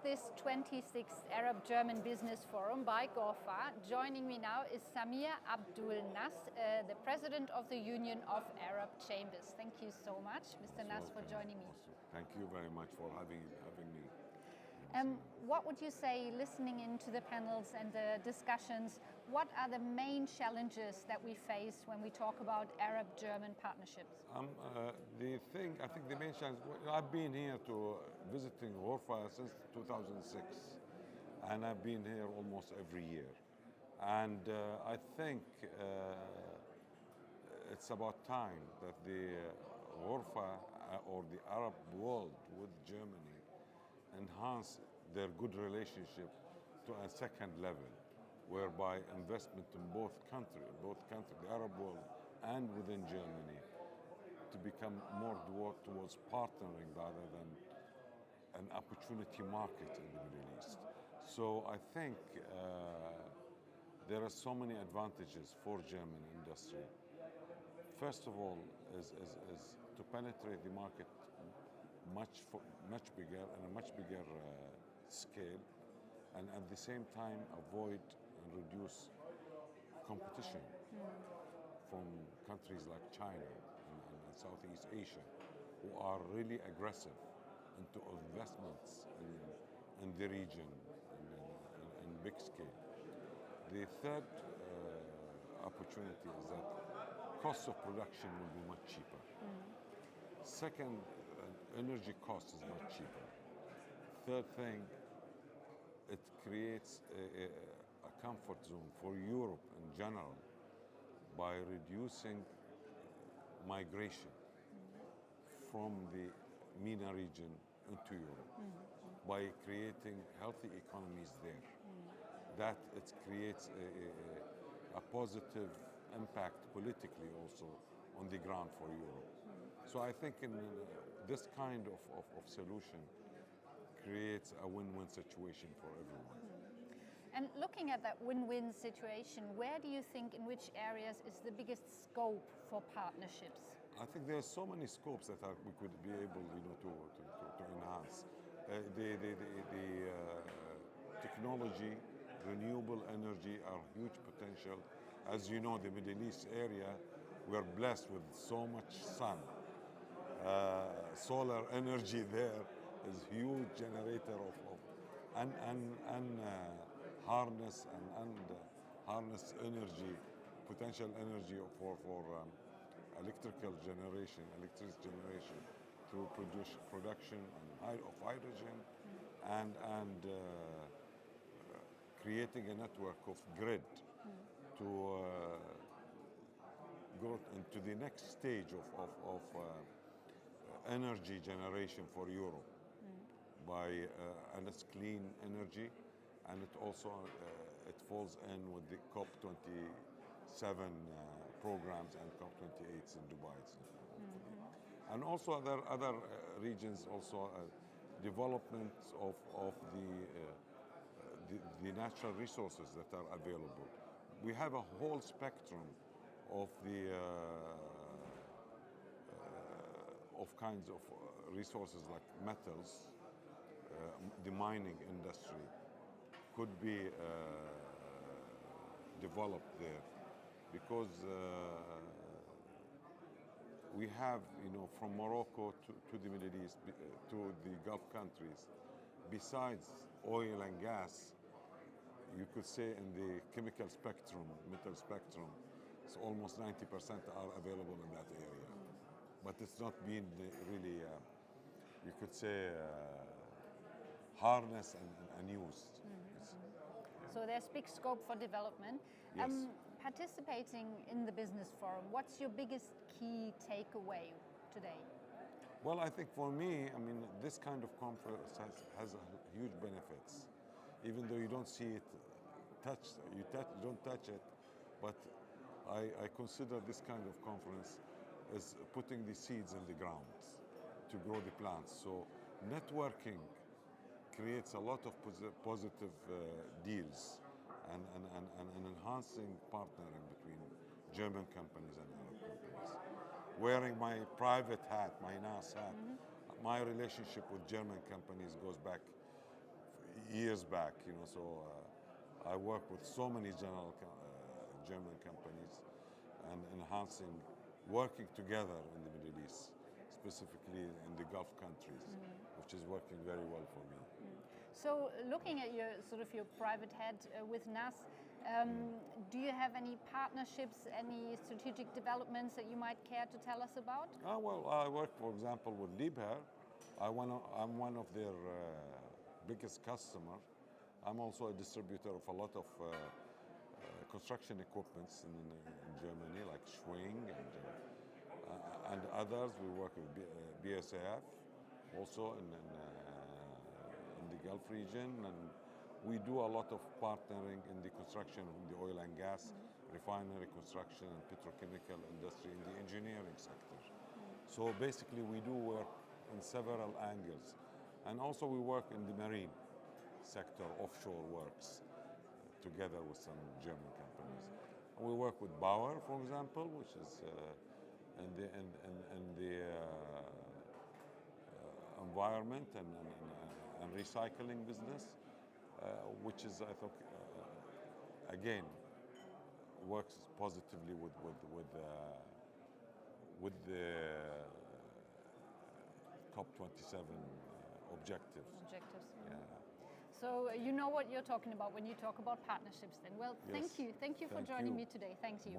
at this 26th Arab-German Business Forum by Ghorfa. Joining me now is Samir Abdul Nass, the President of the Union of Arab Chambers. Thank you so much, Mr. Nass, for joining me. Thank you very much for having me. What would you say, listening into the panels and the discussions, what are the main challenges that we face when we talk about Arab-German partnerships? I think the main challenge, I've been here visiting Ghorfa since 2006, and I've been here almost every year. And I think it's about time that the Ghorfa or the Arab world with Germany enhance their good relationship to a second level, whereby investment in both countries, the Arab world and within Germany, to become more towards partnering rather than an opportunity market in the Middle East. So I think there are so many advantages for German industry. First of all, is to penetrate the market much bigger and a much bigger scale, and at the same time avoid and reduce competition from countries like China and Southeast Asia, who are really aggressive into investments in the region in big scale. The third opportunity is that cost of production will be much cheaper. Second, energy cost is much cheaper. Third thing, it creates a comfort zone for Europe in general by reducing migration from the MENA region into Europe, by creating healthy economies there. That it creates a positive impact politically also on the ground for Europe. So I think this kind of solution creates a win-win situation for everyone. And looking at that win-win situation, where do you think, in which areas is the biggest scope for partnerships? I think there are so many scopes that we could be able, to enhance. The technology, renewable energy are huge potential. As you know, the Middle East area, we're blessed with so much sun. Solar energy there is huge generator of harness energy, potential energy for electricity generation through production of hydrogen and creating a network of grid to go into the next stage of energy generation for Europe and it's clean energy, and it also it falls in with the COP27 programs and COP28 in Dubai. And also other regions also development of the natural resources that are available. We have a whole spectrum of the of kinds of resources like metals. The mining industry could be developed there, because we have, from Morocco to the Middle East, to the Gulf countries, besides oil and gas, you could say in the chemical spectrum, metal spectrum, it's almost 90% are available in that area. But it's not been really, you could say, harnessed and used. So there's big scope for development. Yes. Participating in the business forum, what's your biggest key takeaway today? Well, I think for me, this kind of conference has huge benefits, even though you don't see it you don't touch it, but I consider this kind of conference as putting the seeds in the ground to grow the plants. So networking creates a lot of positive deals and enhancing partnering between German companies and Arab companies. Wearing my private hat, my Nass hat, my relationship with German companies goes back years back, you know. So I work with so many German companies and enhancing, working together in the Middle East, specifically in the Gulf countries, which is working very well for me. So, looking at your your private head with Nass, do you have any partnerships, any strategic developments that you might care to tell us about? Well, I work, for example, with Liebherr. I'm one of their biggest customer. I'm also a distributor of a lot of construction equipments in Germany, like Schwing and others. We work with BSAF, also in the Gulf region, and we do a lot of partnering in the construction, in the oil and gas, refinery construction and petrochemical industry, in the engineering sector. So basically we do work in several angles. And also we work in the marine sector, offshore works, together with some German companies. We work with Bauer, for example, which is in the environment and recycling business, which is, I think, again, works positively with the COP27 objectives. Yeah. So you know what you're talking about when you talk about partnerships then. Well, Yes. thank you. Thank you for Thank joining you. me today. Thank you.